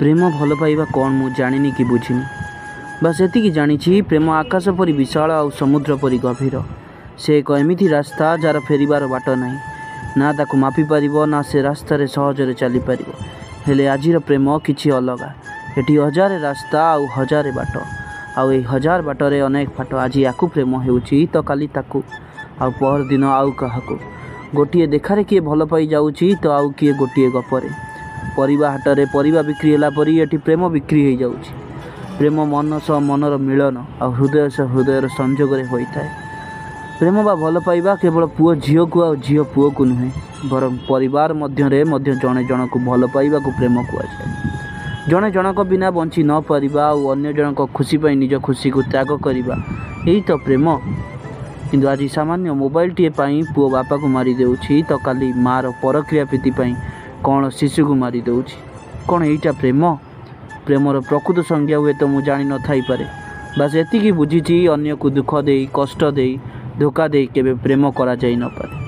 प्रेम भल पाइबा कौन मु जानी कि बुझीनी बस एतिकी जानी प्रेम आकाश परी विशाल आ समुद्र परी गभीर। से एक एमिति रास्ता जार फेरिबार बाट नहीं ना ताकू मापी पारिबो ना से रास्तार सहजरे चली पारिबो। हेले आजिर प्रेम किछि अलगा। एटी हजारे रास्ता आउ हजारे बाट आउ ए हजार बाटरे अनेक फाट। आज याकू प्रेम हेउछि तो काली ताकू आउ पहर दिन आउ काहाकू। गोटिए देखारे किए भल पाई जाउछि तो आउ किए गोटिए गपरे। परिबा हाटरे परिबा बिक्री होला परी एटी प्रेम बिक्री हो जाउछि। प्रेम मन सह मनर मिलन आ हृदय सह हृदयर संजोग होता है। प्रेम बा भल पाइबा केवल पुओ झील को आ झील पुओ को नुहे बर परिवार मध्य जड़े जन को भल पाइबा को प्रेम कहुए। जड़े जनक बिना बंची न पारिबा और अन्य जनक खुशी पाई निज खुशी को त्याग करवा यही तो प्रेम। किंतु आज सामान्य मोबाइल टीए पाई पुओ बापा को मारी देउछि तो काली मार परक्रिया प्रीति पाई कौन शिशु को मारी देउछि। कौन एटा प्रेम? प्रेमर प्रकृत संज्ञा हुए तो मुझे जानी न थाई पारे। बस एतिकी बुझी अन्य को दुख दे कष्ट दे धोखा दे केबे प्रेम करा जाई न पारे।